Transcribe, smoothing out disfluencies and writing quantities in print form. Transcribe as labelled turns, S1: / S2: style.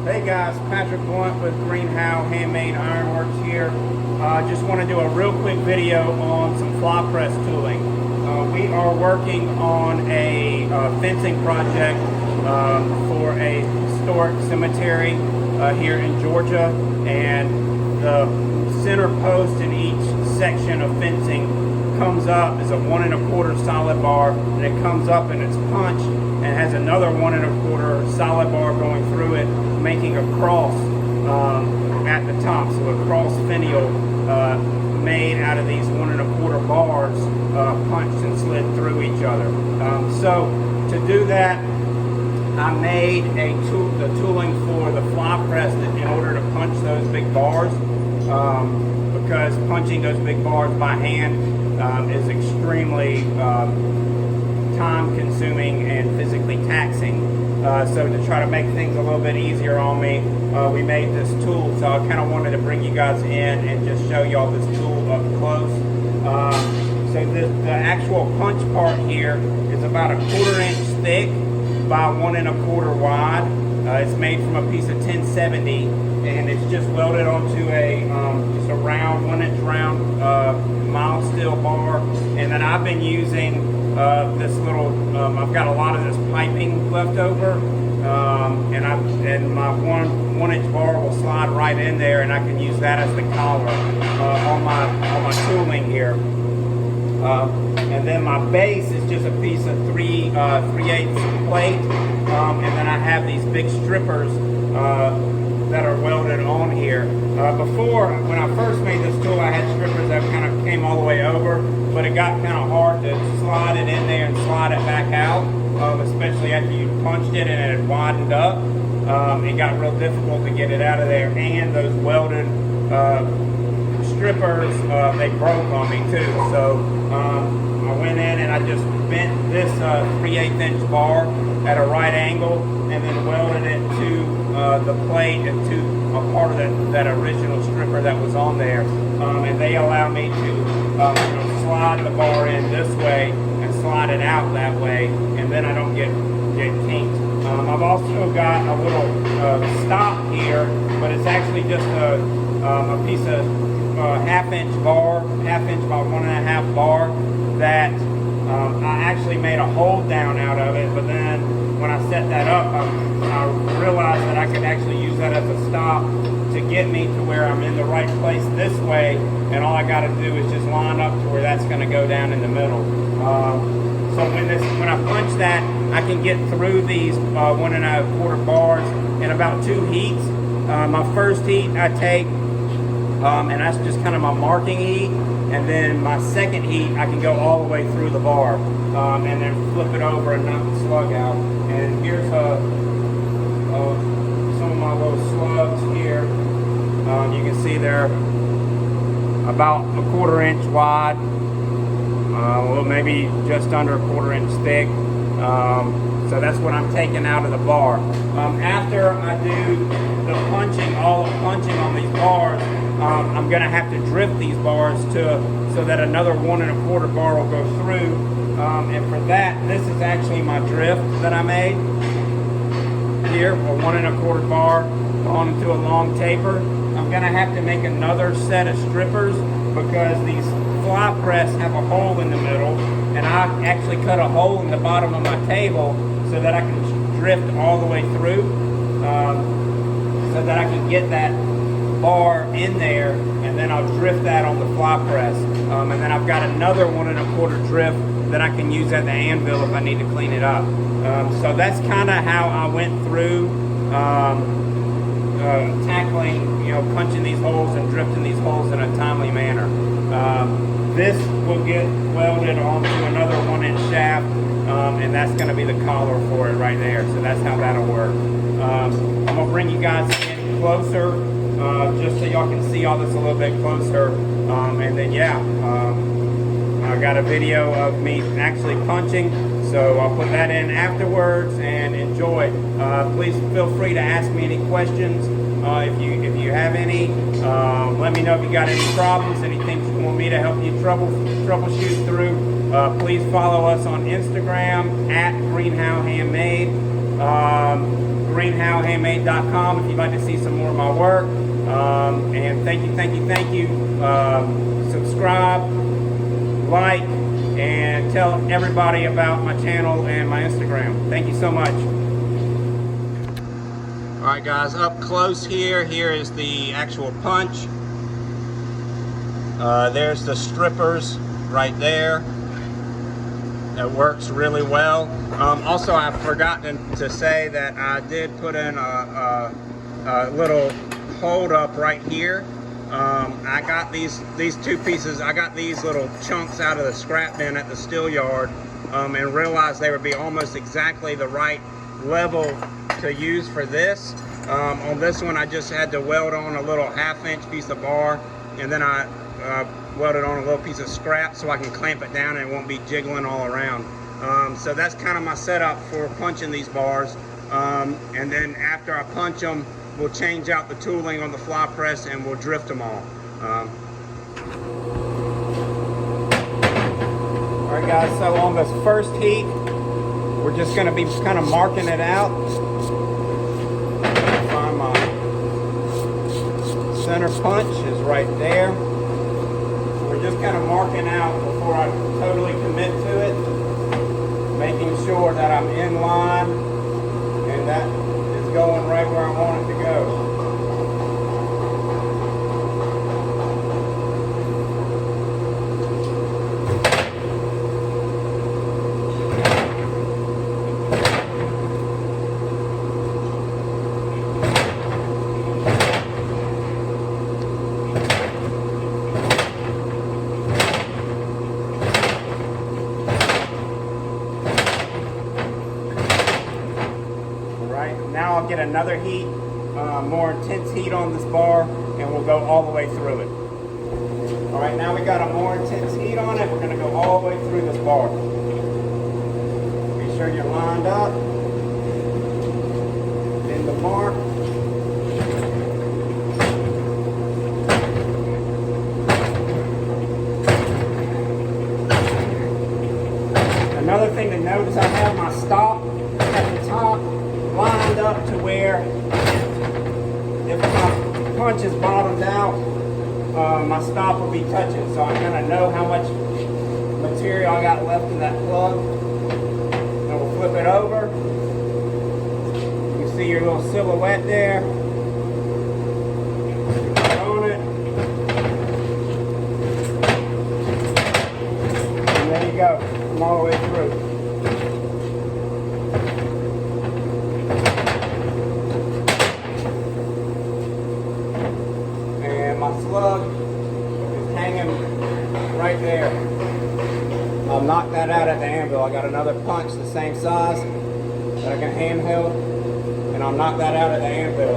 S1: Hey guys, Patrick Blunt with Green How Handmade Ironworks here. Just want to do a real quick video on some Flypress tooling. We are working on a fencing project for a historic cemetery here in Georgia, and the center post in each section of fencing comes up as a 1 1/4 solid bar, and it comes up and it's punched and has another 1 1/4 solid bar going through it, making a cross at the top. So a cross finial made out of these 1 1/4 bars punched and slid through each other. So to do that, I made the tooling for the fly press in order to punch those big bars, because punching those big bars by hand is extremely time consuming and physically taxing. So to try to make things a little bit easier on me, we made this tool. So I kind of wanted to bring you guys in and just show y'all this tool up close. So the actual punch part here is about a 1/4 inch thick by 1 1/4 wide. It's made from a piece of 1070, and it's just welded onto just a round, 1 inch round mild steel bar. And then I've been using this little, I've got a lot of this piping left over, and my 1 inch bar will slide right in there, and I can use that as the collar on my tooling here. And then my base is just a piece of 3/8 plate, and then I have these big strippers that are welded on here. Before, when I first made this tool, I had strippers that kind of came all the way over, but it got kind of hard to slide it in there and slide it back out, especially after you punched it and it had widened up. It got real difficult to get it out of there, and those welded strippers, they broke on me too. So I went in and I just bent this 3/8 inch bar at a right angle, and then welded it to the plate and to a part of that original stripper that was on there. And they allow me to slide the bar in this way and slide it out that way, and then I don't get kinked. I've also got a little stop here, but it's actually just a piece of 1/2 inch bar, 1/2 inch by 1 1/2 bar, that I actually made a hold down out of it. But then when I set that up, I realized that I could actually use that as a stop to get me to where I'm in the right place this way, and all I got to do is just line up to where that's going to go down in the middle. So when I punch that, I can get through these 1 1/4 bars in about 2 heats. My first heat I take, and that's just kind of my marking heat, and then my second heat I can go all the way through the bar, and then flip it over and knock the slug out. And here's some of my little slugs here. You can see they're about a 1/4 inch wide, well, maybe just under a 1/4 inch thick. So that's what I'm taking out of the bar. After I do all the punching on these bars, I'm going to have to drift these bars so that another 1 1/4 bar will go through. And for that, this is actually my drift that I made here, a 1 1/4 bar onto a long taper. I'm going to have to make another set of strippers because these fly press have a hole in the middle, and I actually cut a hole in the bottom of my table so that I can drift all the way through, so that I can get that bar in there, and then I'll drift that on the fly press. And then I've got another 1 1/4 drift that I can use at the anvil if I need to clean it up. So that's kind of how I went through tackling, punching these holes and drifting these holes in a timely manner. This will get welded onto another 1 inch shaft, and that's going to be the collar for it right there. So that's how that'll work. I'm going to bring you guys in closer, just so y'all can see all this a little bit closer. And then I got a video of me actually punching, so I'll put that in afterwards, and enjoy. Please feel free to ask me any questions if you have any. Let me know if you got any problems, anything you want me to help you troubleshoot through. Please follow us on Instagram at Green How Handmade. greenhowhandmade.com if you'd like to see some more of my work. And thank you. Subscribe, like, and tell everybody about my channel and my Instagram. Thank you so much. All right, guys, up close here is the actual punch. There's the strippers right there. That works really well. Also, I've forgotten to say that I did put in a little hold up right here. I got these two pieces. I got these little chunks out of the scrap bin at the steel yard, and realized they would be almost exactly the right level to use for this. On this one, I just had to weld on a little 1/2-inch piece of bar, and then I welded on a little piece of scrap so I can clamp it down and it won't be jiggling all around. So that's kind of my setup for punching these bars. And then after I punch them, we'll change out the tooling on the fly press and we'll drift them all. All right, guys, so on this first heat, we're just going to be kind of marking it out. Find my center punch is right there. We're just kind of marking out before I totally commit to it, making sure that I'm in line and that is going right where I want it to go. Now I'll get another heat, more intense heat on this bar, and we'll go all the way through it. All right, now we got a more intense heat on it. We're going to go all the way through this bar. Be sure you're lined up in the mark. Another thing to note is I have my stop at the top lined up to where if my punch is bottomed out, my stop will be touching. So I'm going to know how much material I got left in that plug. And we'll flip it over. You can see your little silhouette there. Put on it. And there you go. Come all the way through. My slug is hanging right there. I'll knock that out at the anvil. I got another punch the same size that I can handheld, and I'll knock that out at the anvil.